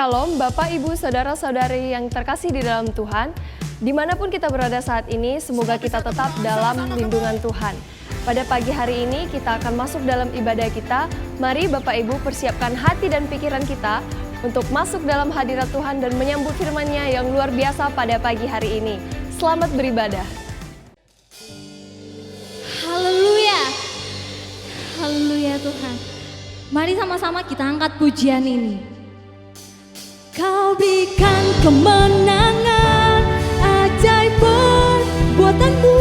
Shalom Bapak, Ibu, Saudara-saudari yang terkasih di dalam Tuhan. Dimanapun kita berada saat ini, semoga kita tetap dalam lindungan Tuhan. Pada pagi hari ini kita akan masuk dalam ibadah kita. Mari Bapak Ibu persiapkan hati dan pikiran kita untuk masuk dalam hadirat Tuhan dan menyambut firman-Nya yang luar biasa pada pagi hari ini. Selamat beribadah. Haleluya. Haleluya Tuhan. Mari sama-sama kita angkat pujian ini. Kau berikan kemenangan, ajaib perbuatanmu.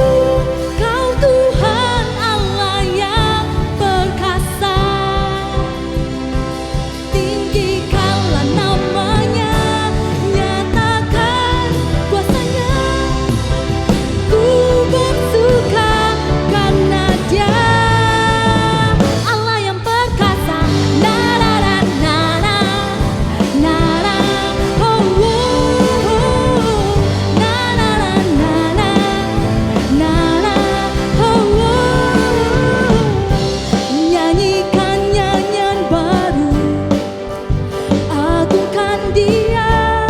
Kau Tuhan Allah yang perkasa. Tinggikanlah namanya, nyatakan kuasanya. Ku bersuka karena Dia Allah yang perkasa. Na na na na na na na. Oh, oh, oh. Na na na na na na na. Oh, oh. Nyanyikan nyanyian baru, agungkan Dia,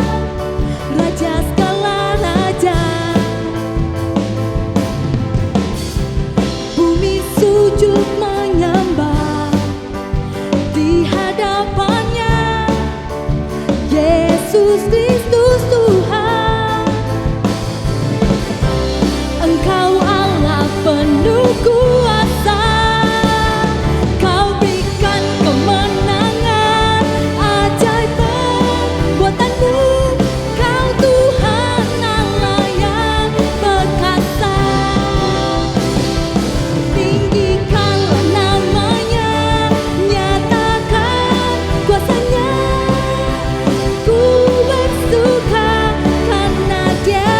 Raja segala raja. Bumi sujud menyembah di hadapannya. Yesus Kristus Tuhan, Engkau Allah penuh kuasa. Kau berikan kemenangan, ajaib perbuatanmu. Kau Tuhan Allah yang perkasa. Tinggikanlah namanya, nyatakan kuasanya. Ku bersuka karena Dia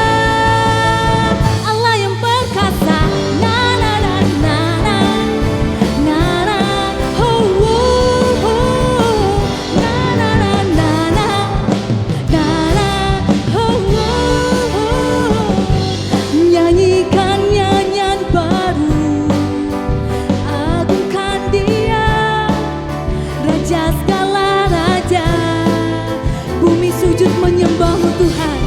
Allah yang perkasa. Na na na na na na na. Oh, oh, oh. Na na na na na na na. Oh, oh, oh. Nyanyikan nyanyian baru, agungkan Dia, Raja segala raja. Bumi sujud menyembah-Mu Tuhan.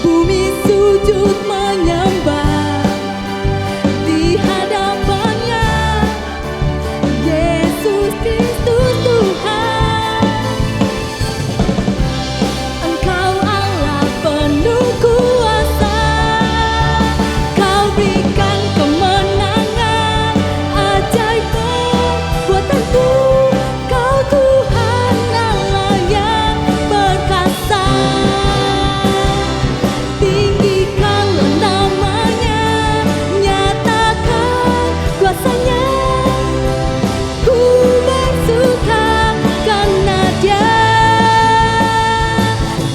Bumi sujud menyembah di hadapannya. Yesus Kristus Tuhan, Engkau Allah penuh kuasa. Kau berikan kemenangan, ajaib perbuatanmu. Kau Tuhan Allah yang perkasa. Tinggikanlah namanya, nyatakan kuasanya. Ku bersuka karena Dia.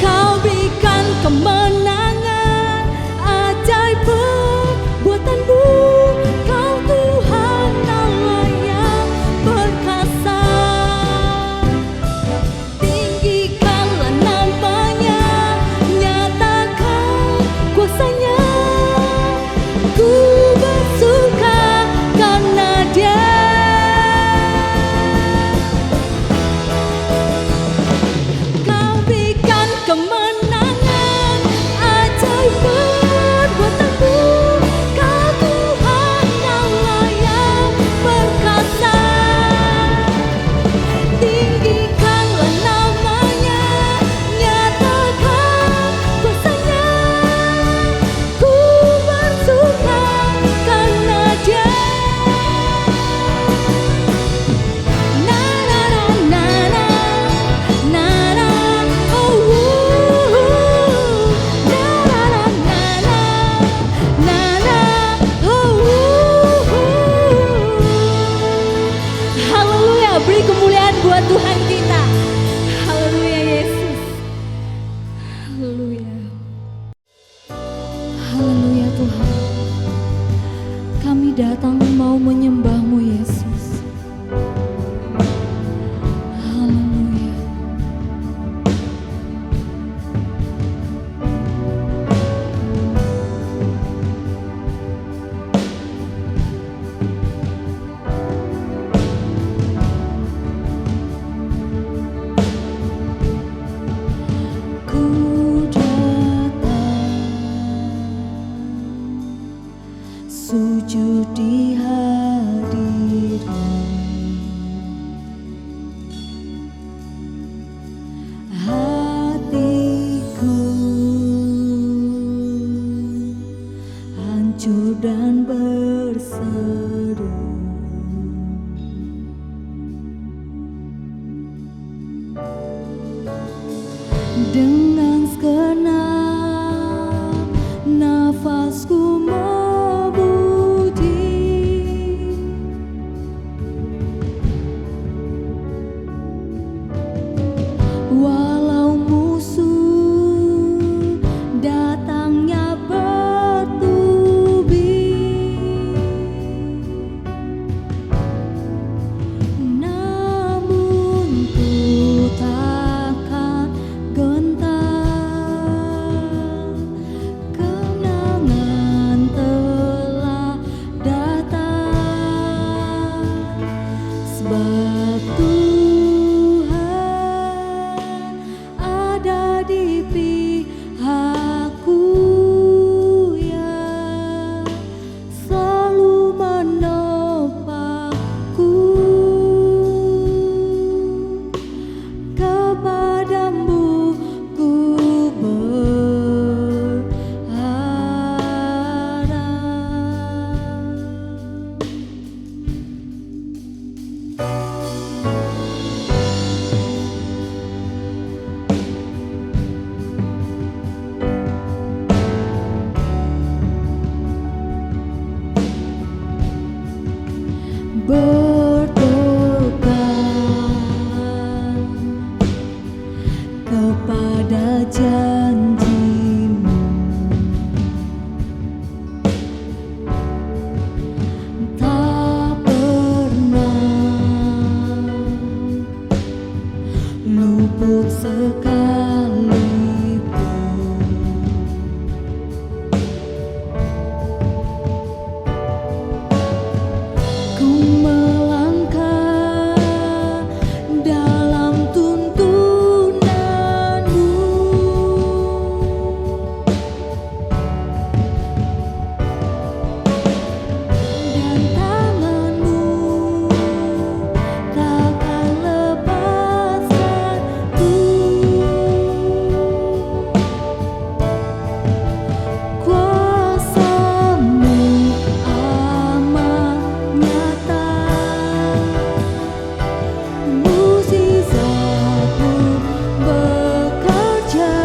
Kau berikan kemenangan, ajaib perbuatanmu. Kau Tuhan Allah yang perkasa. Tinggikanlah namanya, nyatakan kuasanya. Ku bersuka karena Dia. Kau berikan kemenangan, ajaib perbuatanmu. Kau Tuhan Allah yang perkasa. Tinggikanlah namanya, nyatakan kuasanya. Ku bersuka karena Dia. Na na na na na na na. Oh, oh, oh. Na na na na na na na. Oh, oh, oh. Haleluya, beri kemuliaan buat Tuhan kita. Haleluya Yesus. Haleluya. Haleluya Tuhan. Kami datang mau menyembah-Mu Yesus. Haleluya. sujud di hadirat hatiku, hancur dan berseru. Dengan segenap nafasku memuji, walau musuh datangnya bertubi, namun ku takkan gentar, kenangan telah datang, sebab Tuhan ada di pihakku, yang selalu menopangku. Kepadamu ku berdoa kepada janjimu, tak pernah luput sekalipun. Ku melangkah dalam tuntunanmu, dan tanganmu takkan lepaskanku. Kuasa-Mu amat nyata, mukjizat-Mu bekerja,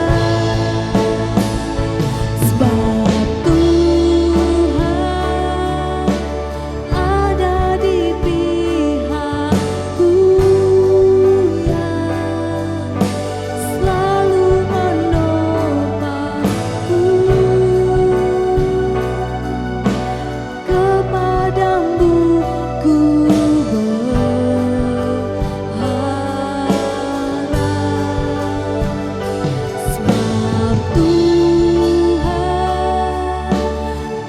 sebab Tuhan ada di pihakku, yang selalu menopangku. Kepadamu ku berharap, sebab Tuhan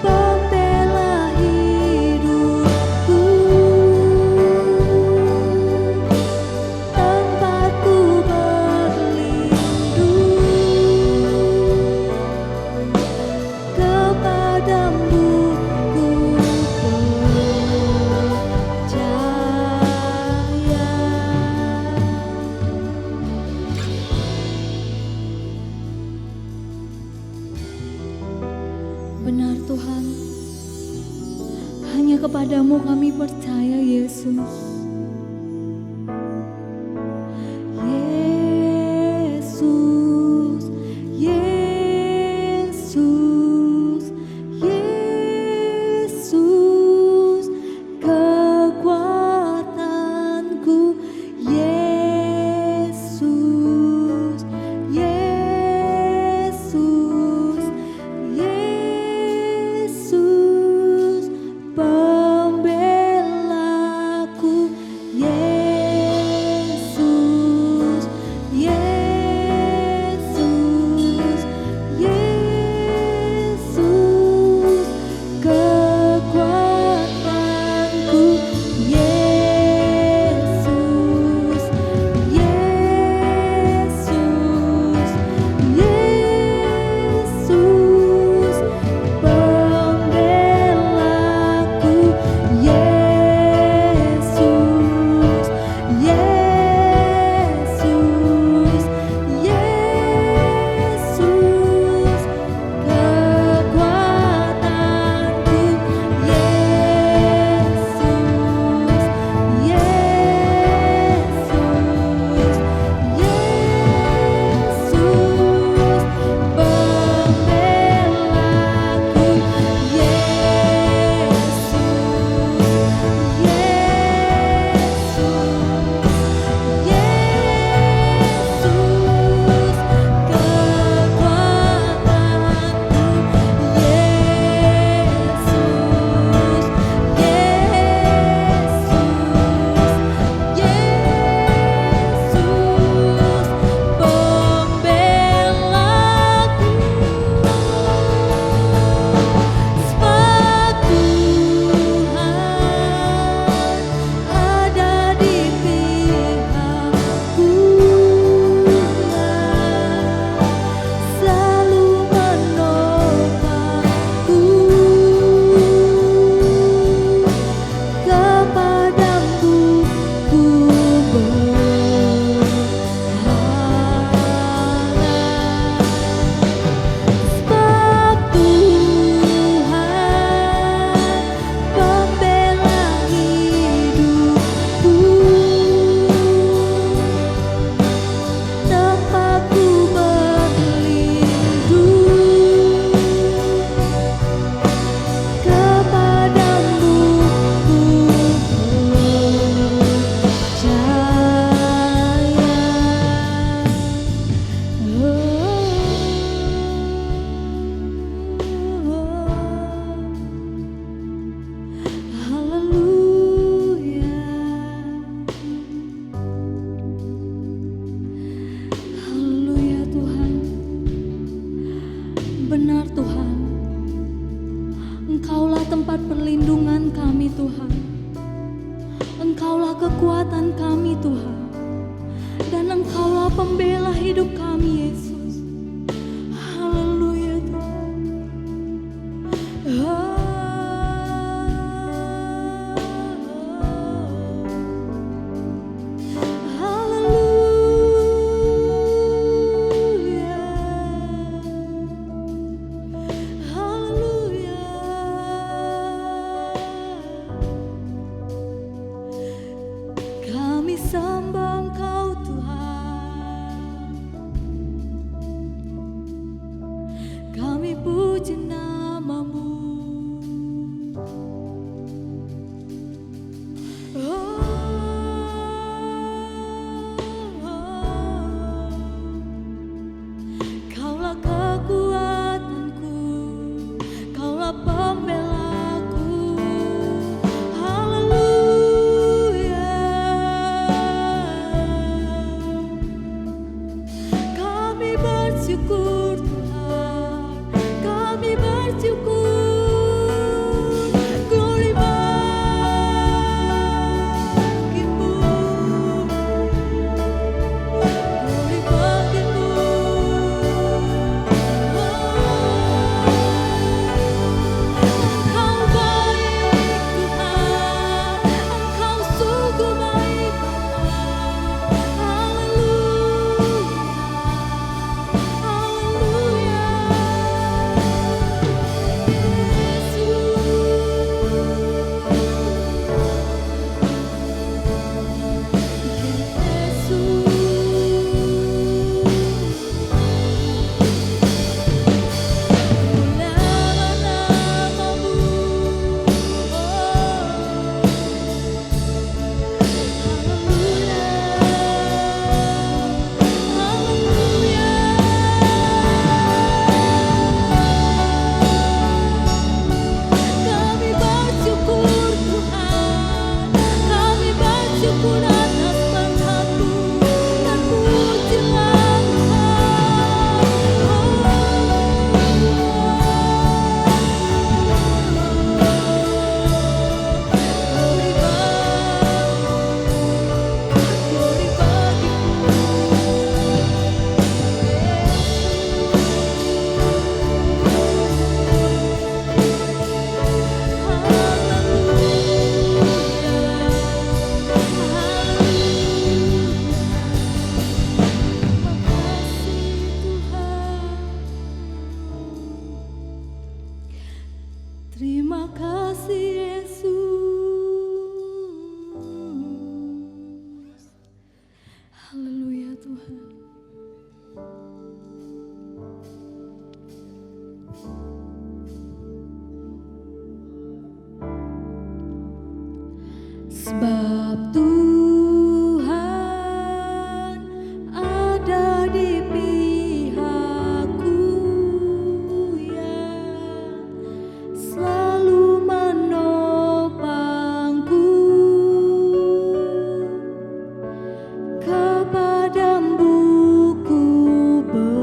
pembela hidupku, tempatku berlindung. Kepadamu ku percaya. Benar Tuhan, hanya kepadamu kami percaya Yesus. Yesus, Yesus, Yesus, kekuatanku. Yesus, Yesus, Yesus, pembelaku. puji namamu. Kaulah kekuatanku, Kaulah pembelaku. Haleluya. Kami bersyukur Tuhan, kami bersyukur. Glory bagimu, glory bagimu. Engkau baik Tuhan, Engkau sungguh baik Bapa. Haleluya, kami bersyukur Tuhan, kami bersyukur atas berkat-Mu dan pujilah Glory Terima kasih Yesus. Haleluya Tuhan. Sebab Tuhan ada di pihakku, ya, selalu menopangku. Kepadamu ku berharap,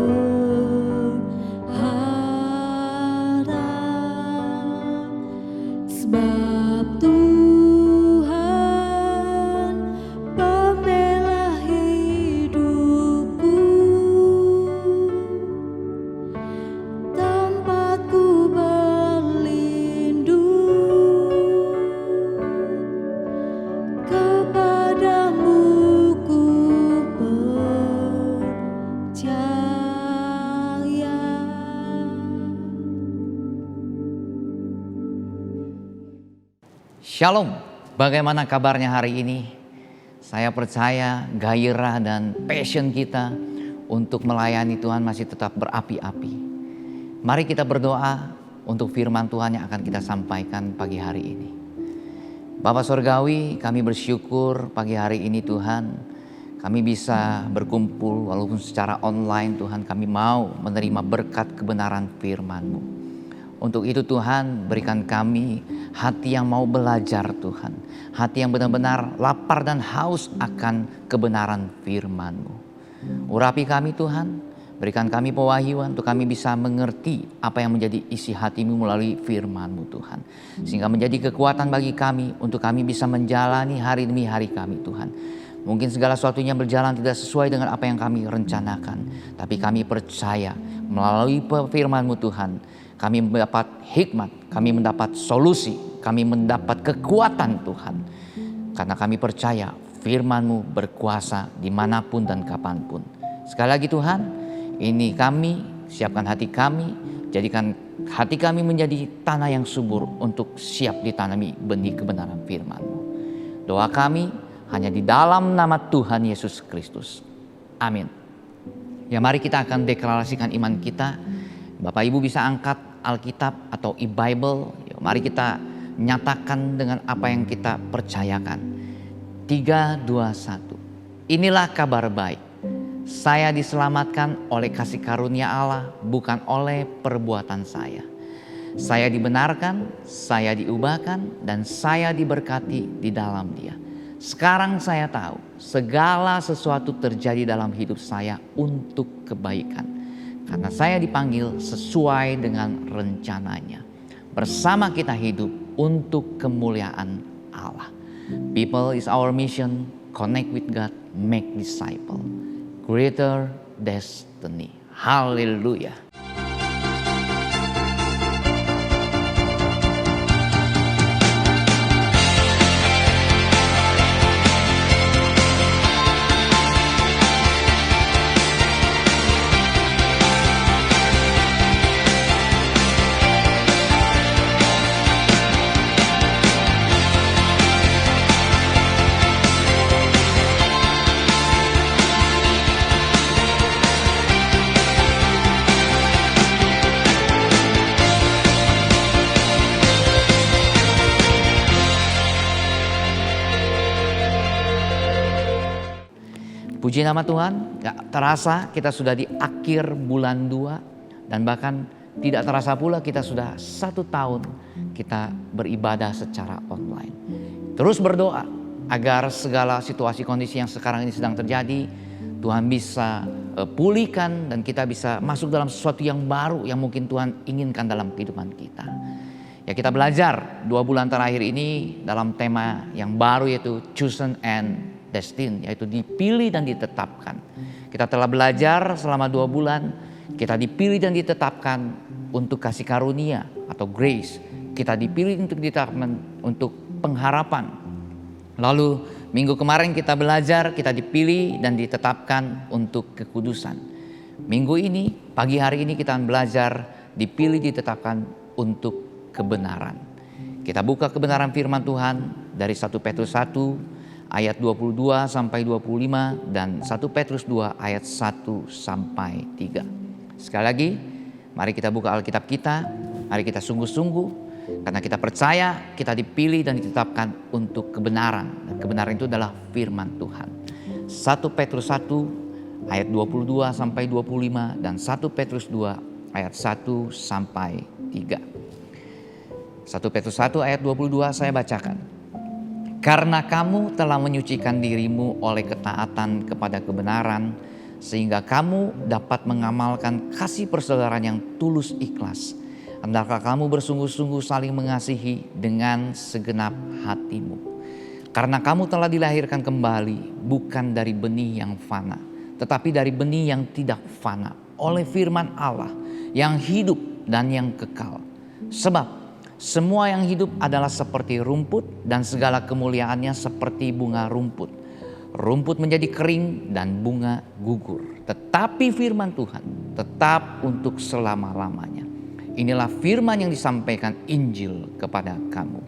sebab Tuhan pembela hidupku, tempatku berlindung. Kepadamu ku percaya. Shalom, bagaimana kabarnya hari ini? Saya percaya gairah dan passion kita untuk melayani Tuhan masih tetap berapi-api. Mari kita berdoa untuk firman Tuhan yang akan kita sampaikan pagi hari ini. Bapa Surgawi, kami bersyukur pagi hari ini Tuhan, kami bisa berkumpul walaupun secara online Tuhan, kami mau menerima berkat kebenaran firman-Mu. Untuk itu Tuhan, berikan kami hati yang mau belajar Tuhan. Hati yang benar-benar lapar dan haus akan kebenaran firman-Mu. Urapi kami Tuhan, berikan kami pewahyuan untuk kami bisa mengerti apa yang menjadi isi hati-Mu melalui firman-Mu Tuhan. Sehingga menjadi kekuatan bagi kami untuk kami bisa menjalani hari demi hari kami Tuhan. Mungkin segala sesuatunya berjalan tidak sesuai dengan apa yang kami rencanakan. Tapi kami percaya melalui firman-Mu Tuhan, kami mendapat hikmat, kami mendapat solusi, kami mendapat kekuatan Tuhan. Karena kami percaya firman-Mu berkuasa dimanapun dan kapanpun. Sekali lagi Tuhan, ini kami, siapkan hati kami, jadikan hati kami menjadi tanah yang subur untuk siap ditanami benih kebenaran firman-Mu. Doa kami hanya di dalam nama Tuhan Yesus Kristus. Amin. Ya, mari kita akan deklarasikan iman kita Bapak Ibu bisa angkat Alkitab atau e-Bible. Yuk, mari kita nyatakan dengan apa yang kita percayakan. 3, 2, 1. Inilah kabar baik. Saya diselamatkan oleh kasih karunia Allah, bukan oleh perbuatan saya. Saya dibenarkan, saya diubahkan, dan saya diberkati di dalam Dia. Sekarang saya tahu segala sesuatu terjadi dalam hidup saya untuk kebaikan. Karena saya dipanggil sesuai dengan rencananya. Bersama kita hidup untuk kemuliaan Allah. People is our mission. Connect with God, make disciple. Greater destiny. Haleluya. Puji nama Tuhan, gak terasa kita sudah di akhir bulan 2 dan bahkan tidak terasa pula kita sudah 1 tahun kita beribadah secara online. Terus berdoa agar segala situasi kondisi yang sekarang ini sedang terjadi Tuhan bisa pulihkan dan kita bisa masuk dalam sesuatu yang baru yang mungkin Tuhan inginkan dalam kehidupan kita. Ya, kita belajar 2 bulan terakhir ini dalam tema yang baru yaitu chosen and destined, yaitu dipilih dan ditetapkan. Kita telah belajar selama 2 bulan, kita dipilih dan ditetapkan untuk kasih karunia atau grace. Kita dipilih untuk ditetapkan untuk pengharapan. Lalu minggu kemarin kita belajar, kita dipilih dan ditetapkan untuk kekudusan. Minggu ini, pagi hari ini kita belajar dipilih ditetapkan untuk kebenaran. Kita buka kebenaran firman Tuhan dari 1 Petrus 1 ayat 22 sampai 25 dan 1 Petrus 2 ayat 1 sampai 3. Sekali lagi, mari kita buka Alkitab kita, mari kita sungguh-sungguh karena kita percaya kita dipilih dan ditetapkan untuk kebenaran. Dan kebenaran itu adalah firman Tuhan. 1 Petrus 1 ayat 22 sampai 25 dan 1 Petrus 2 ayat 1 sampai 3. 1 Petrus 1 ayat 22 saya bacakan. Karena kamu telah menyucikan dirimu oleh ketaatan kepada kebenaran, sehingga kamu dapat mengamalkan kasih persaudaraan yang tulus ikhlas. Hendaklah kamu bersungguh-sungguh saling mengasihi dengan segenap hatimu. Karena kamu telah dilahirkan kembali bukan dari benih yang fana, tetapi dari benih yang tidak fana oleh firman Allah yang hidup dan yang kekal. Sebab semua yang hidup adalah seperti rumput dan segala kemuliaannya seperti bunga rumput. Rumput menjadi kering dan bunga gugur. Tetapi firman Tuhan tetap untuk selama-lamanya. Inilah firman yang disampaikan Injil kepada kamu.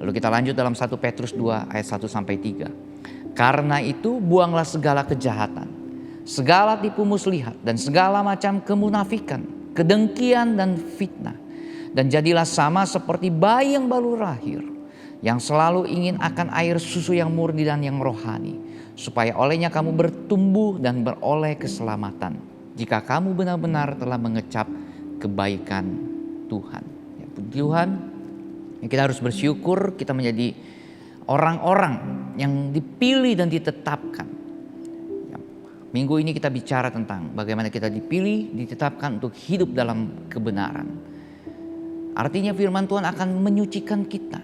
Lalu kita lanjut dalam 1 Petrus 2 ayat 1 sampai 3. Karena itu buanglah segala kejahatan, segala tipu muslihat dan segala macam kemunafikan, kedengkian dan fitnah. Dan jadilah sama seperti bayi yang baru lahir, yang selalu ingin akan air susu yang murni dan yang rohani, supaya olehnya kamu bertumbuh dan beroleh keselamatan, jika kamu benar-benar telah mengecap kebaikan Tuhan. Ya, puji Tuhan, kita harus bersyukur kita menjadi orang-orang yang dipilih dan ditetapkan. Ya, minggu ini kita bicara tentang bagaimana kita dipilih, ditetapkan untuk hidup dalam kebenaran. Artinya firman Tuhan akan menyucikan kita.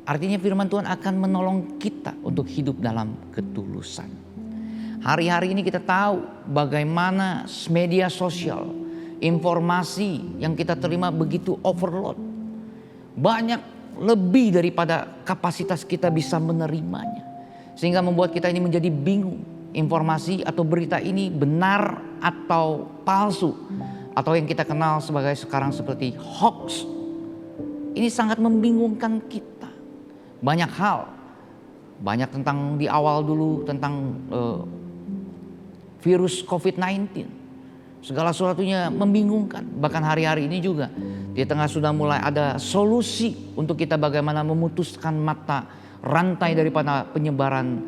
Artinya firman Tuhan akan menolong kita untuk hidup dalam ketulusan. Hari-hari ini kita tahu bagaimana media sosial, informasi yang kita terima begitu overload. Banyak lebih daripada kapasitas kita bisa menerimanya. Sehingga membuat kita ini menjadi bingung. Informasi atau berita ini benar atau palsu. Atau yang kita kenal sekarang seperti hoax. Ini sangat membingungkan kita. Banyak hal. Banyak tentang di awal dulu tentang virus COVID-19. Segala sesuatunya membingungkan. Bahkan hari-hari ini juga di tengah sudah mulai ada solusi untuk kita bagaimana memutuskan mata rantai daripada penyebaran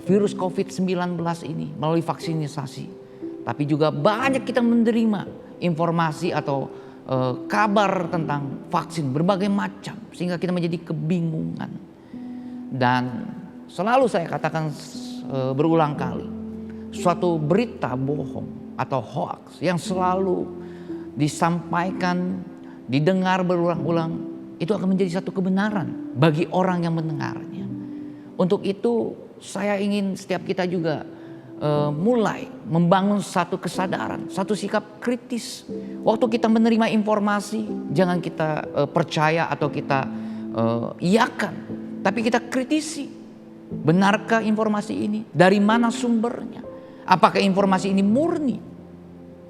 virus COVID-19 ini melalui vaksinasi. Tapi juga banyak kita menerima informasi atau kabar tentang vaksin berbagai macam sehingga kita menjadi kebingungan. Dan selalu saya katakan berulang kali, suatu berita bohong atau hoax yang selalu disampaikan, didengar berulang-ulang, itu akan menjadi satu kebenaran bagi orang yang mendengarnya. Untuk itu saya ingin setiap kita juga mulai membangun satu kesadaran, satu sikap kritis. Waktu kita menerima informasi, jangan kita percaya atau kita iakan, tapi kita kritisi. Benarkah informasi ini? Dari mana sumbernya? Apakah informasi ini murni?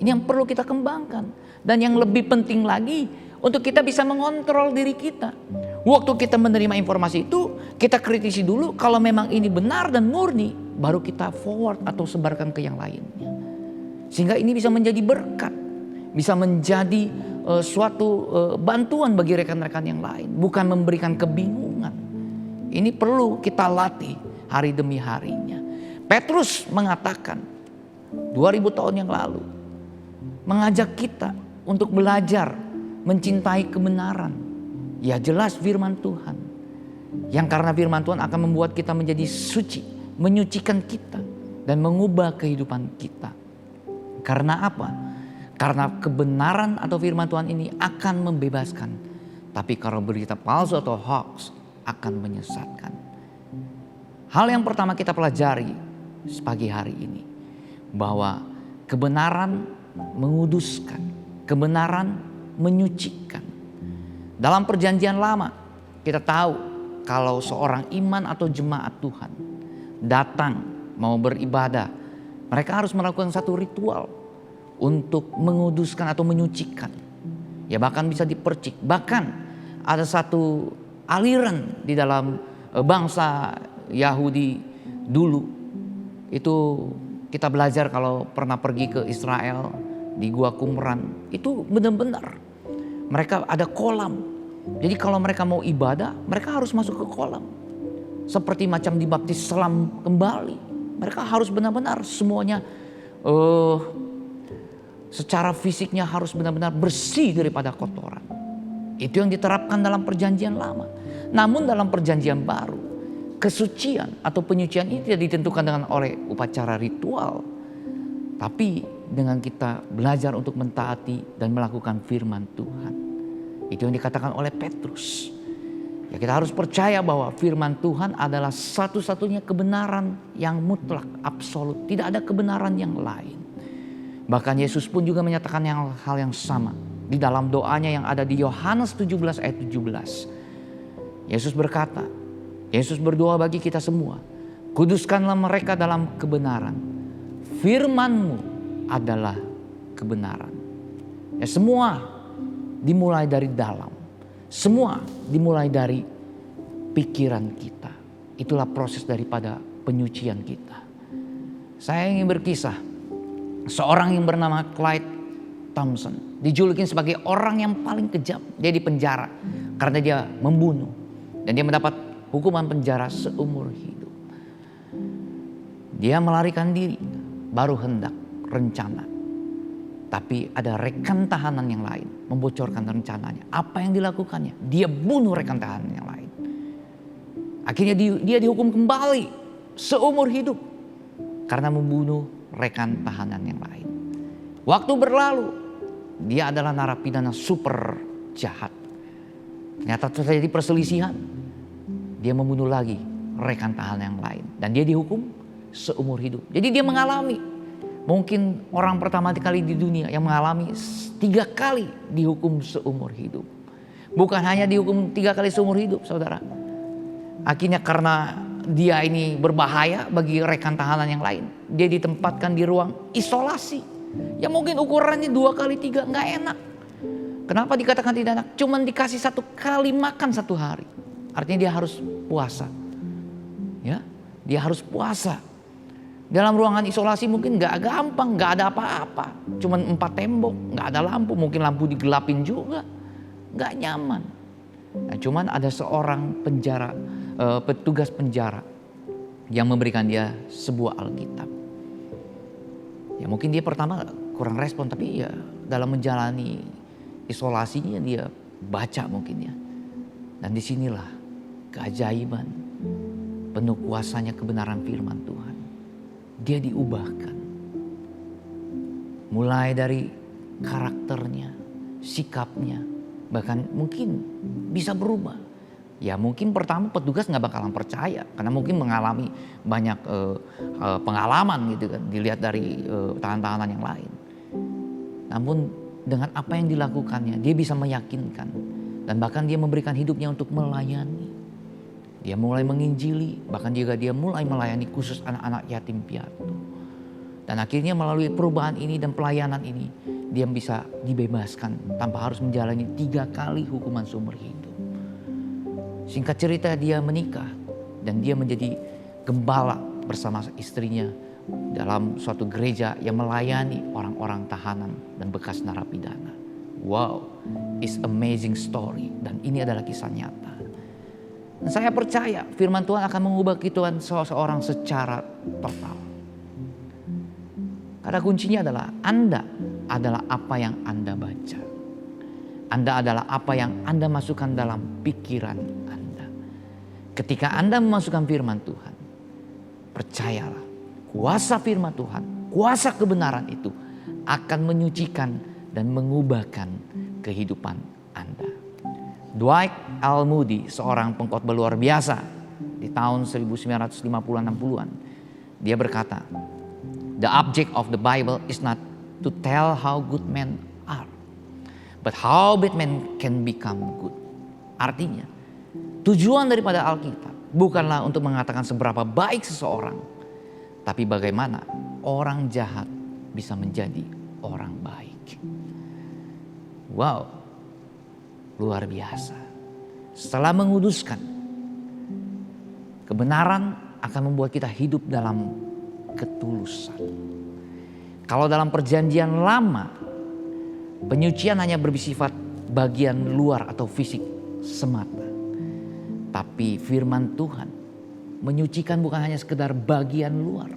Ini yang perlu kita kembangkan. Dan yang lebih penting lagi, untuk kita bisa mengontrol diri kita. Waktu kita menerima informasi itu, kita kritisi dulu. Kalau memang ini benar dan murni, baru kita forward atau sebarkan ke yang lainnya. Sehingga ini bisa menjadi berkat, bisa menjadi suatu bantuan bagi rekan-rekan yang lain. Bukan memberikan kebingungan. Ini perlu kita latih hari demi harinya. Petrus mengatakan 2000 tahun yang lalu, mengajak kita untuk belajar mencintai kebenaran. Ya jelas firman Tuhan. Yang karena firman Tuhan akan membuat kita menjadi suci, menyucikan kita dan mengubah kehidupan kita. Karena apa? Karena kebenaran atau firman Tuhan ini akan membebaskan. Tapi kalau berita palsu atau hoax akan menyesatkan. Hal yang pertama kita pelajari pagi hari ini, bahwa kebenaran menguduskan, kebenaran menyucikan. Dalam perjanjian lama kita tahu kalau seorang iman atau jemaat Tuhan datang mau beribadah, mereka harus melakukan satu ritual untuk menguduskan atau menyucikan. Ya bahkan bisa dipercik. Bahkan ada satu aliran di dalam bangsa Yahudi dulu. Itu kita belajar kalau pernah pergi ke Israel di Gua Qumran. Itu benar-benar mereka ada kolam. Jadi kalau mereka mau ibadah, mereka harus masuk ke kolam. Seperti macam dibaptis selam kembali. Mereka harus benar-benar semuanya secara fisiknya harus benar-benar bersih daripada kotoran. Itu yang diterapkan dalam perjanjian lama. Namun dalam perjanjian baru, kesucian atau penyucian ini tidak ditentukan dengan oleh upacara ritual. Tapi dengan kita belajar untuk mentaati dan melakukan firman Tuhan. Itu yang dikatakan oleh Petrus. Ya kita harus percaya bahwa firman Tuhan adalah satu-satunya kebenaran yang mutlak, absolut. Tidak ada kebenaran yang lain. Bahkan Yesus pun juga menyatakan hal yang sama. Di dalam doanya yang ada di Yohanes 17 ayat 17. Yesus berkata, Yesus berdoa bagi kita semua. Kuduskanlah mereka dalam kebenaran. Firman-Mu adalah kebenaran. Ya semua dimulai dari dalam. Semua dimulai dari pikiran kita. Itulah proses daripada penyucian kita. Saya ingin berkisah. Seorang yang bernama Clyde Thompson. Dijulukin sebagai orang yang paling kejam. Dia di penjara karena dia membunuh. Dan dia mendapat hukuman penjara seumur hidup. Dia melarikan diri. Baru hendak rencana. Tapi ada rekan tahanan yang lain membocorkan rencananya. Apa yang dilakukannya? Dia bunuh rekan tahanan yang lain. Akhirnya dia dihukum kembali seumur hidup. Karena membunuh rekan tahanan yang lain. Waktu berlalu. Dia adalah narapidana super jahat. Ternyata terjadi perselisihan. Dia membunuh lagi rekan tahanan yang lain. Dan dia dihukum seumur hidup. Jadi dia mengalami. Mungkin orang pertama kali di dunia yang mengalami 3 kali dihukum seumur hidup. Bukan hanya dihukum 3 kali seumur hidup, saudara. Akhirnya karena dia ini berbahaya bagi rekan tahanan yang lain. Dia ditempatkan di ruang isolasi. Ya mungkin ukurannya 2 kali 3 nggak enak. Kenapa dikatakan tidak enak? Cuman dikasih 1 kali makan 1 hari. Artinya dia harus puasa. Ya, dia harus puasa. Dalam ruangan isolasi mungkin nggak gampang, nggak ada apa-apa. Cuman 4 tembok, nggak ada lampu, mungkin lampu digelapin juga. Nggak nyaman. Nah, cuman ada seorang petugas penjara yang memberikan dia sebuah Alkitab. Ya mungkin dia pertama kurang respon, tapi ya dalam menjalani isolasinya dia baca mungkin ya. Dan disinilah keajaiban, penuh kuasanya kebenaran firman Tuhan. Dia diubahkan. Mulai dari karakternya, sikapnya, bahkan mungkin bisa berubah. Ya mungkin pertama petugas nggak bakalan percaya karena mungkin mengalami banyak pengalaman gitu kan, dilihat dari tahanan-tahanan yang lain. Namun dengan apa yang dilakukannya, dia bisa meyakinkan dan bahkan dia memberikan hidupnya untuk melayani. Dia mulai menginjili, bahkan juga dia mulai melayani khusus anak-anak yatim piatu. Dan akhirnya melalui perubahan ini dan pelayanan ini, dia bisa dibebaskan tanpa harus menjalani 3 kali hukuman seumur hidup. Singkat cerita dia menikah dan dia menjadi gembala bersama istrinya dalam suatu gereja yang melayani orang-orang tahanan dan bekas narapidana. Wow, it's amazing story dan ini adalah kisah nyata. Dan saya percaya firman Tuhan akan mengubah kehidupan seseorang secara total. Karena kuncinya adalah Anda adalah apa yang Anda baca. Anda adalah apa yang Anda masukkan dalam pikiran Anda. Ketika Anda memasukkan firman Tuhan, percayalah kuasa firman Tuhan, kuasa kebenaran itu akan menyucikan dan mengubahkan kehidupan Anda. Dwight L. Moody, seorang pengkhotbah luar biasa di tahun 1950-60-an. Dia berkata, "The object of the Bible is not to tell how good men are, but how bad men can become good." Artinya, tujuan daripada Alkitab bukanlah untuk mengatakan seberapa baik seseorang, tapi bagaimana orang jahat bisa menjadi orang baik. Wow. Luar biasa. Setelah menguduskan, kebenaran akan membuat kita hidup dalam ketulusan. Kalau dalam perjanjian lama, penyucian hanya bersifat bagian luar atau fisik semata. Tapi firman Tuhan menyucikan bukan hanya sekedar bagian luar,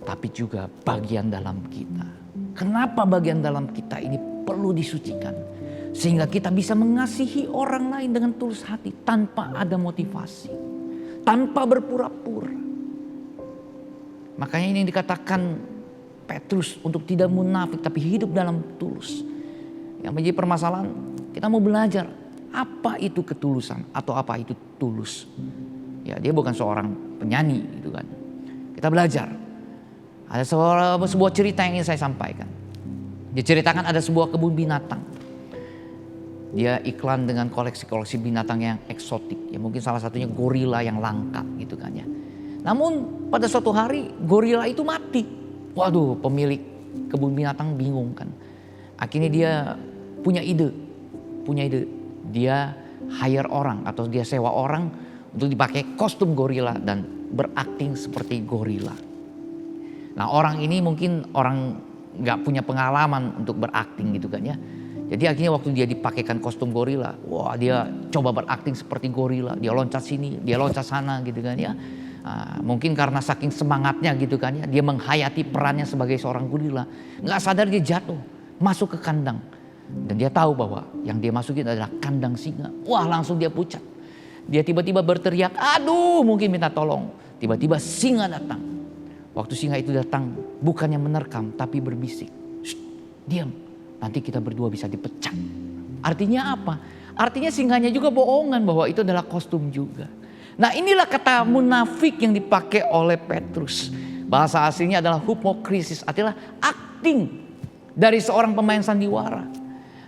tapi juga bagian dalam kita. Kenapa bagian dalam kita ini perlu disucikan? Sehingga kita bisa mengasihi orang lain dengan tulus hati tanpa ada motivasi, tanpa berpura-pura. Makanya ini dikatakan Petrus untuk tidak munafik tapi hidup dalam tulus. Yang menjadi permasalahan, kita mau belajar apa itu ketulusan atau apa itu tulus. Ya, dia bukan seorang penyanyi gitu kan. Kita belajar. Ada sebuah cerita yang ingin saya sampaikan. Diceritakan ada sebuah kebun binatang. Dia iklan dengan koleksi-koleksi binatang yang eksotik. Ya mungkin salah satunya gorila yang langka gitu kan ya. Namun pada suatu hari gorila itu mati. Waduh, pemilik kebun binatang bingung kan. Akhirnya dia punya ide. Dia hire orang atau dia sewa orang untuk dipakai kostum gorila dan berakting seperti gorila. Nah, orang ini mungkin orang nggak punya pengalaman untuk berakting gitu kan ya. Jadi akhirnya waktu dia dipakaikan kostum gorila, wah dia coba berakting seperti gorila. Dia loncat sini, dia loncat sana gitu kan ya. Mungkin karena saking semangatnya gitu kan ya, dia menghayati perannya sebagai seorang gorila. Nggak sadar dia jatuh, masuk ke kandang. Dan dia tahu bahwa yang dia masukin adalah kandang singa. Wah langsung dia pucat. Dia tiba-tiba berteriak, aduh mungkin minta tolong. Tiba-tiba singa datang. Waktu singa itu datang bukannya menerkam tapi berbisik. Shh, diam. Nanti kita berdua bisa dipecat. Artinya apa? Artinya singanya juga bohongan bahwa itu adalah kostum juga. Nah inilah kata munafik yang dipakai oleh Petrus. Bahasa aslinya adalah hupokrisis. Artinya acting dari seorang pemain sandiwara.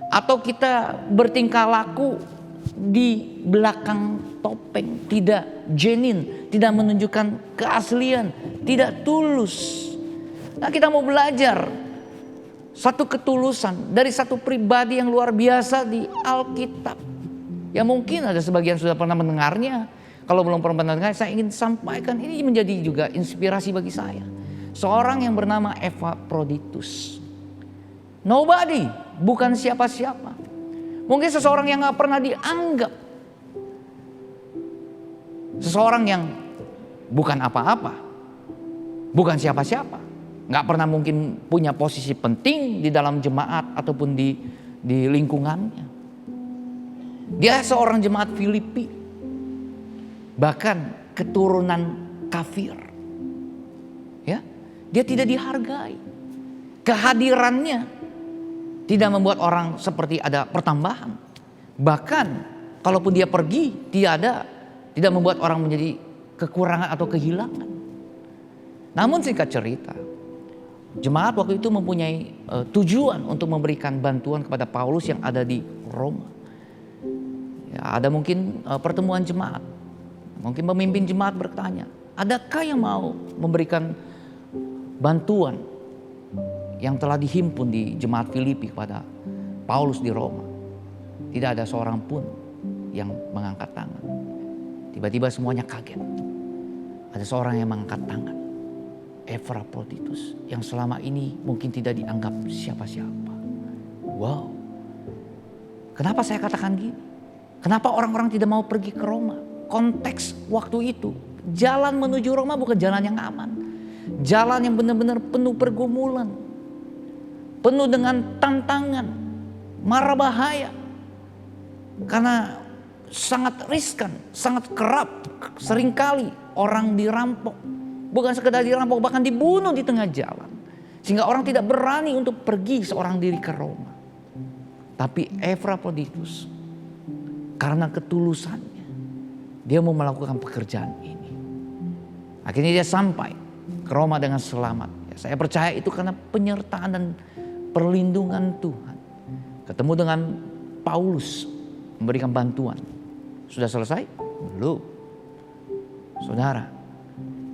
Atau kita bertingkah laku di belakang topeng. Tidak genuine, tidak menunjukkan keaslian, tidak tulus. Nah kita mau belajar satu ketulusan dari satu pribadi yang luar biasa di Alkitab. Ya mungkin ada sebagian sudah pernah mendengarnya. Kalau belum pernah dengar, saya ingin sampaikan, ini menjadi juga inspirasi bagi saya. Seorang yang bernama Epaphroditus. Nobody, bukan siapa-siapa. Mungkin seseorang yang gak pernah dianggap. Seseorang yang bukan apa-apa. Bukan siapa-siapa. Gak pernah mungkin punya posisi penting di dalam jemaat ataupun di lingkungannya. Dia seorang jemaat Filipi. Bahkan keturunan kafir. Ya, dia tidak dihargai. Kehadirannya tidak membuat orang seperti ada pertambahan. Bahkan kalaupun dia pergi, tidak membuat orang menjadi kekurangan atau kehilangan. Namun singkat cerita, jemaat waktu itu mempunyai tujuan untuk memberikan bantuan kepada Paulus yang ada di Roma. Ya, ada mungkin pertemuan jemaat. Mungkin pemimpin jemaat bertanya, adakah yang mau memberikan bantuan yang telah dihimpun di jemaat Filipi kepada Paulus di Roma? Tidak ada seorang pun yang mengangkat tangan. Tiba-tiba semuanya kaget. Ada seorang yang mengangkat tangan. Epaphroditus yang selama ini mungkin tidak dianggap siapa-siapa. Wow. Kenapa saya katakan gini? Kenapa orang-orang tidak mau pergi ke Roma? Konteks waktu itu, jalan menuju Roma bukan jalan yang aman. Jalan yang benar-benar penuh pergumulan. Penuh dengan tantangan, mara bahaya. Karena sangat riskan, sangat kerap. Seringkali orang dirampok. Bukan sekedar dirampok, bahkan dibunuh di tengah jalan. Sehingga orang tidak berani untuk pergi seorang diri ke Roma. Tapi Epaphroditus, karena ketulusannya, dia mau melakukan pekerjaan ini. Akhirnya dia sampai ke Roma dengan selamat. Saya percaya itu karena penyertaan dan perlindungan Tuhan. Ketemu dengan Paulus, memberikan bantuan. Sudah selesai? Belum. Saudara,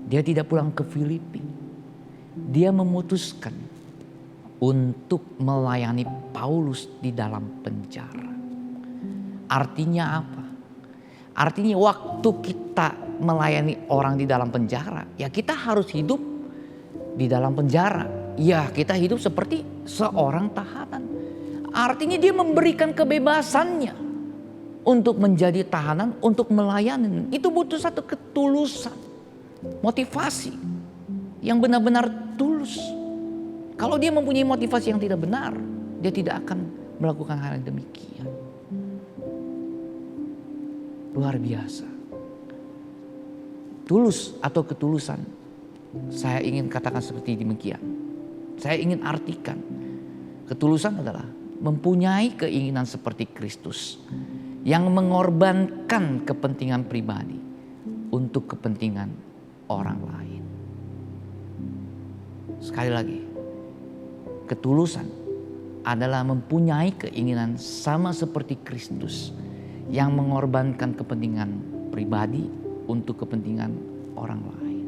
dia tidak pulang ke Filipi. Dia memutuskan untuk melayani Paulus di dalam penjara. Artinya apa? Artinya waktu kita melayani orang di dalam penjara, ya kita harus hidup di dalam penjara. Ya kita hidup seperti seorang tahanan. Artinya dia memberikan kebebasannya untuk menjadi tahanan, untuk melayani. Itu butuh satu ketulusan, motivasi yang benar-benar tulus. Kalau dia mempunyai motivasi yang tidak benar, dia tidak akan melakukan hal yang demikian. Luar biasa. Tulus atau ketulusan, saya ingin katakan seperti demikian. Saya ingin artikan, ketulusan adalah mempunyai keinginan seperti Kristus yang mengorbankan kepentingan pribadi untuk kepentingan orang lain. Sekali lagi, ketulusan adalah mempunyai keinginan sama seperti Kristus yang mengorbankan kepentingan pribadi untuk kepentingan orang lain.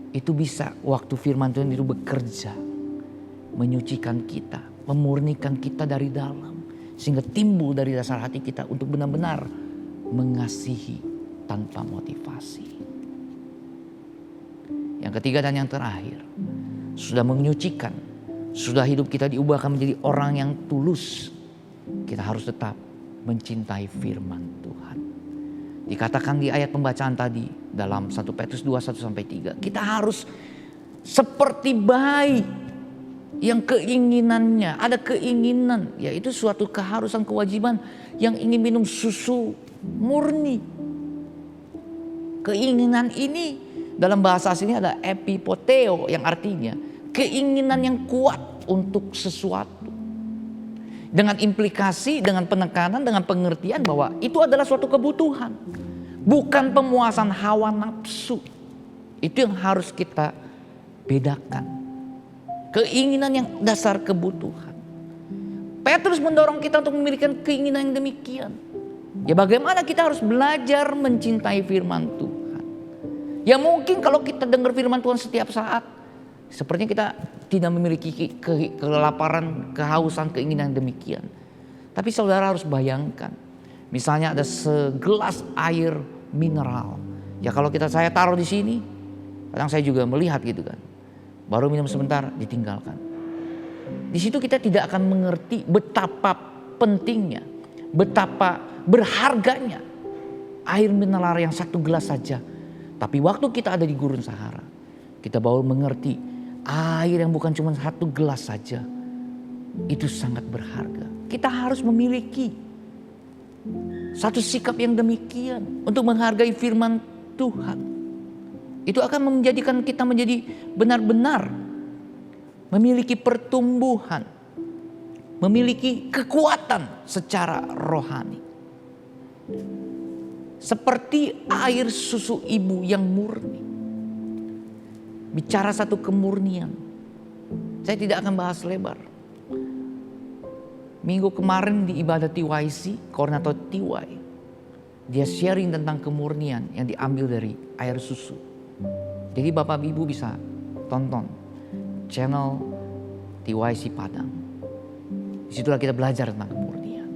Itu bisa waktu firman Tuhan itu bekerja, menyucikan kita, memurnikan kita dari dalam, sehingga timbul dari dasar hati kita untuk benar-benar mengasihi tanpa motivasi. Yang ketiga dan yang terakhir, sudah menyucikan, sudah hidup kita diubahkan menjadi orang yang tulus, kita harus tetap mencintai firman Tuhan. Dikatakan di ayat pembacaan tadi dalam 1 Petrus 2, 1-3. Kita harus seperti bayi yang keinginannya, ada keinginan, yaitu suatu keharusan, kewajiban yang ingin minum susu murni. Keinginan ini dalam bahasa aslinya ada epipoteo yang artinya keinginan yang kuat untuk sesuatu. Dengan implikasi, dengan penekanan, dengan pengertian bahwa itu adalah suatu kebutuhan. Bukan pemuasan hawa nafsu. Itu yang harus kita bedakan. Keinginan yang dasar kebutuhan. Petrus mendorong kita untuk memiliki keinginan yang demikian. Ya bagaimana kita harus belajar mencintai firman Tuhan. Ya mungkin kalau kita dengar firman Tuhan setiap saat, sepertinya kita tidak memiliki kelaparan, kehausan, keinginan demikian. Tapi saudara harus bayangkan, misalnya ada segelas air mineral. Ya kalau saya taruh di sini, kadang saya juga melihat gitu kan. Baru minum sebentar ditinggalkan. Di situ kita tidak akan mengerti betapa pentingnya, betapa berharganya air mineral yang 1 gelas saja. Tapi waktu kita ada di gurun Sahara, kita baru mengerti air yang bukan cuma 1 gelas saja. Itu sangat berharga. Kita harus memiliki satu sikap yang demikian untuk menghargai firman Tuhan. Itu akan menjadikan kita menjadi benar-benar memiliki pertumbuhan, memiliki kekuatan secara rohani. Seperti air susu ibu yang murni. Bicara satu kemurnian. Saya tidak akan bahas lebar. Minggu kemarin di ibadah TYC, koordinator TY, dia sharing tentang kemurnian yang diambil dari air susu. Jadi Bapak Ibu bisa tonton channel TYC Padang. Disitulah kita belajar tentang kemurnian.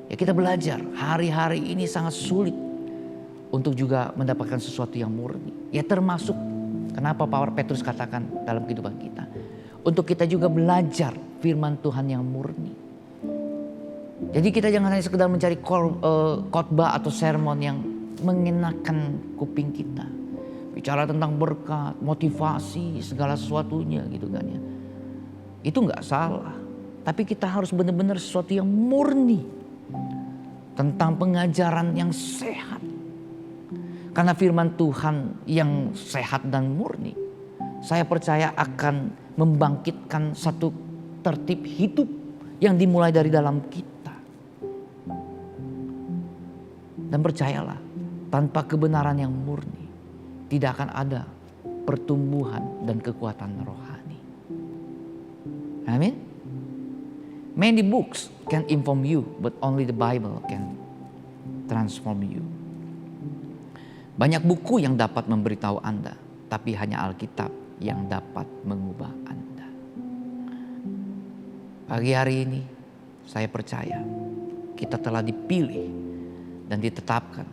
Ya kita belajar, hari-hari ini sangat sulit untuk juga mendapatkan sesuatu yang murni. Ya termasuk kenapa Petrus katakan dalam kehidupan kita. Untuk kita juga belajar firman Tuhan yang murni. Jadi kita jangan hanya sekedar mencari khotbah atau sermon yang mengenakan kuping kita. Bicara tentang berkat, motivasi, segala sesuatunya gitu kan ya. Itu nggak salah. Tapi kita harus benar-benar sesuatu yang murni. Tentang pengajaran yang sehat. Karena firman Tuhan yang sehat dan murni, saya percaya akan membangkitkan satu tertib hidup yang dimulai dari dalam kita. Dan percayalah, tanpa kebenaran yang murni, tidak akan ada pertumbuhan dan kekuatan rohani. Amin. Many books can inform you, but only the Bible can transform you. Banyak buku yang dapat memberitahu Anda, tapi hanya Alkitab yang dapat mengubah Anda. Pagi hari ini saya percaya kita telah dipilih dan ditetapkan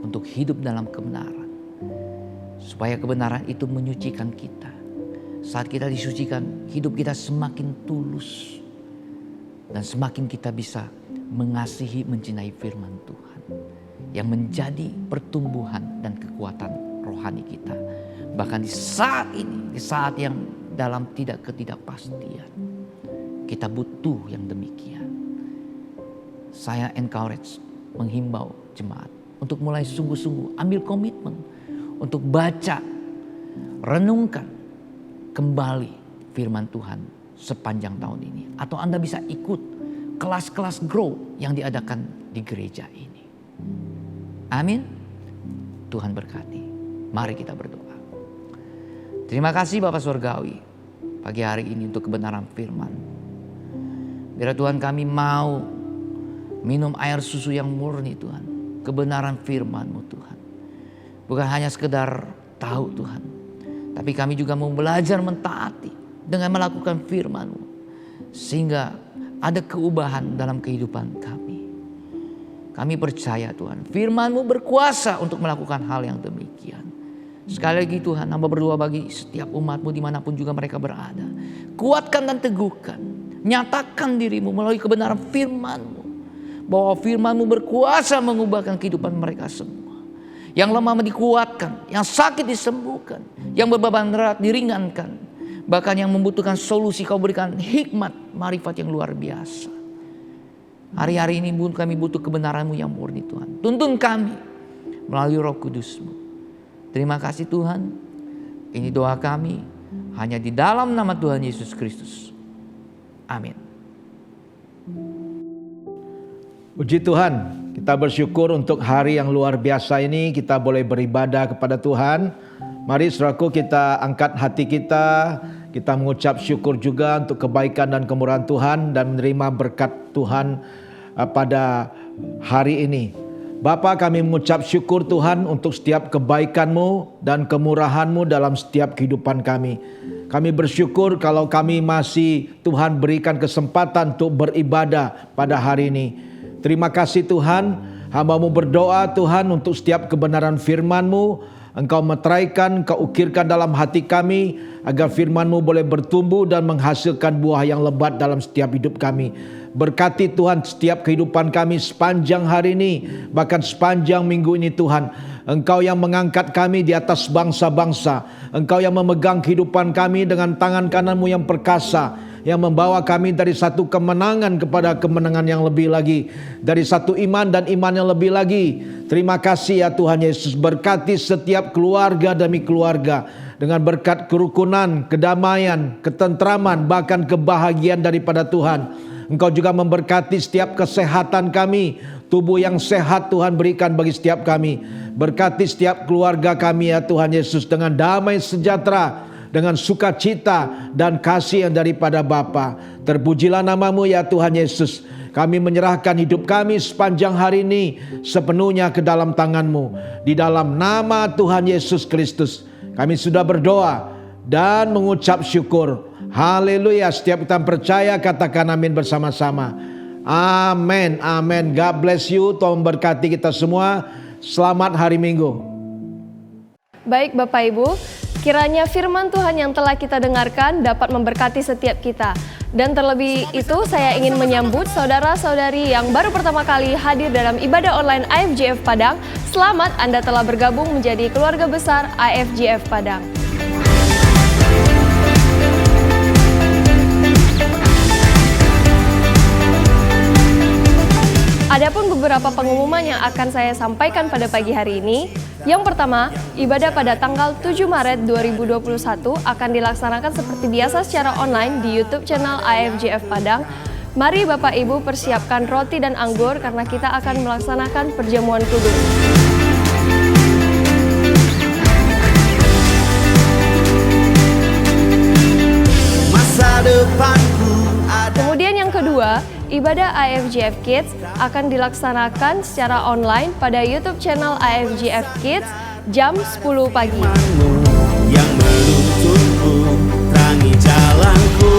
untuk hidup dalam kebenaran. Supaya kebenaran itu menyucikan kita. Saat kita disucikan, hidup kita semakin tulus. Dan semakin kita bisa mengasihi, mencintai firman Tuhan. Yang menjadi pertumbuhan dan kekuatan rohani kita. Bahkan di saat ini, di saat yang dalam ketidakpastian, kita butuh yang demikian. Saya encourage, menghimbau jemaat untuk mulai sungguh-sungguh ambil komitmen untuk baca, renungkan kembali firman Tuhan sepanjang tahun ini. Atau Anda bisa ikut kelas-kelas grow yang diadakan di gereja ini. Amin. Tuhan berkati. Mari kita berdoa. Terima kasih Bapak Surgawi pagi hari ini untuk kebenaran firman. Biar Tuhan kami mau minum air susu yang murni Tuhan. Kebenaran firman-Mu Tuhan. Bukan hanya sekedar tahu Tuhan. Tapi kami juga mau belajar mentaati dengan melakukan firman-Mu. Sehingga ada keubahan dalam kehidupan kami. Kami percaya Tuhan, firman-Mu berkuasa untuk melakukan hal yang demikian. Sekali lagi Tuhan, hamba berdoa bagi setiap umat-Mu dimanapun juga mereka berada. Kuatkan dan teguhkan, nyatakan diri-Mu melalui kebenaran firman-Mu. Bahwa firman-Mu berkuasa mengubahkan kehidupan mereka semua. Yang lemah dikuatkan, yang sakit disembuhkan, yang berbeban berat diringankan. Bahkan yang membutuhkan solusi kau berikan hikmat, marifat yang luar biasa. Hari-hari ini kami butuh kebenaran-Mu yang murni Tuhan. Tuntun kami melalui Roh Kudus-Mu. Terima kasih Tuhan. Ini doa kami hanya di dalam nama Tuhan Yesus Kristus. Amin. Puji Tuhan, kita bersyukur untuk hari yang luar biasa ini kita boleh beribadah kepada Tuhan. Mari saudaraku kita angkat hati kita mengucap syukur juga untuk kebaikan dan kemurahan Tuhan dan menerima berkat Tuhan pada hari ini. Bapa, kami mengucap syukur Tuhan untuk setiap kebaikan-Mu dan kemurahan-Mu dalam setiap kehidupan kami. Kami bersyukur kalau kami masih Tuhan berikan kesempatan untuk beribadah pada hari ini. Terima kasih Tuhan, Hamba-Mu berdoa Tuhan untuk setiap kebenaran firman-Mu. Engkau meteraikan, Engkau ukirkan dalam hati kami, agar firman-Mu boleh bertumbuh dan menghasilkan buah yang lebat dalam setiap hidup kami. Berkati Tuhan setiap kehidupan kami sepanjang hari ini, bahkan sepanjang minggu ini Tuhan. Engkau yang mengangkat kami di atas bangsa-bangsa. Engkau yang memegang kehidupan kami dengan tangan kanan-Mu yang perkasa, yang membawa kami dari satu kemenangan kepada kemenangan yang lebih lagi, dari satu iman dan iman yang lebih lagi. Terima kasih ya Tuhan Yesus. Berkati setiap keluarga demi keluarga dengan berkat kerukunan, kedamaian, ketentraman, bahkan kebahagiaan daripada Tuhan. Engkau juga memberkati setiap kesehatan kami, tubuh yang sehat Tuhan berikan bagi setiap kami. Berkati setiap keluarga kami ya Tuhan Yesus dengan damai sejahtera, dengan sukacita dan kasih yang daripada Bapa. Terpujilah nama-Mu ya Tuhan Yesus. Kami menyerahkan hidup kami sepanjang hari ini sepenuhnya ke dalam tangan-Mu. Di dalam nama Tuhan Yesus Kristus kami sudah berdoa dan mengucap syukur. Haleluya. Setiap kita percaya katakan amin bersama-sama. Amin, amin. God bless you. Tuhan memberkati kita semua. Selamat hari Minggu. Baik Bapak Ibu, kiranya firman Tuhan yang telah kita dengarkan dapat memberkati setiap kita. Dan terlebih itu saya ingin menyambut saudara-saudari yang baru pertama kali hadir dalam ibadah online IFJF Padang. Selamat, Anda telah bergabung menjadi keluarga besar IFJF Padang. Adapun beberapa pengumuman yang akan saya sampaikan pada pagi hari ini. Yang pertama, ibadah pada tanggal 7 Maret 2021 akan dilaksanakan seperti biasa secara online di YouTube channel IFJF Padang. Mari Bapak Ibu persiapkan roti dan anggur karena kita akan melaksanakan perjamuan kudus. Masa depanku ada. Kemudian yang kedua, ibadah IFJF Kids akan dilaksanakan secara online pada YouTube channel IFJF Kids jam 10 pagi. Yang menuntunku, terangi jalanku.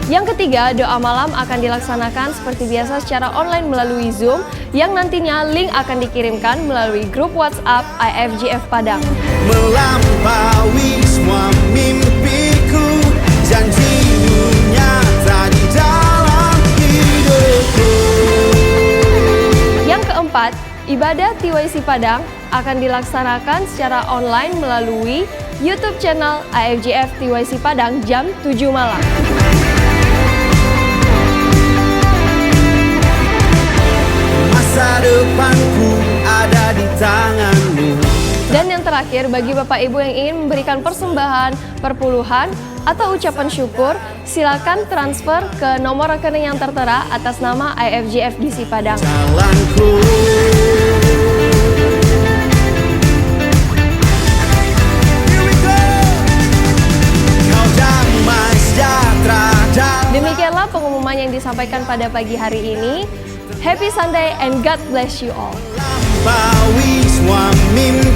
Yang ketiga, doa malam akan dilaksanakan seperti biasa secara online melalui Zoom yang nantinya link akan dikirimkan melalui grup WhatsApp IFJF Padang. Melampaui semua mimpiku, janjimu nyata di dalam hidupku. Yang keempat, ibadah TYC Padang akan dilaksanakan secara online melalui YouTube channel IFJF TYC Padang jam 7 malam. Masa depanku ada di tangan-Mu. Dan yang terakhir, bagi Bapak Ibu yang ingin memberikan persembahan, perpuluhan, atau ucapan syukur, silakan transfer ke nomor rekening yang tertera atas nama IFJF DC Padang. Jalanku. Here we go. Kau damai sejahtera dalam. Demikianlah pengumuman yang disampaikan pada pagi hari ini. Happy Sunday and God bless you all. Melampaui semua mimpi.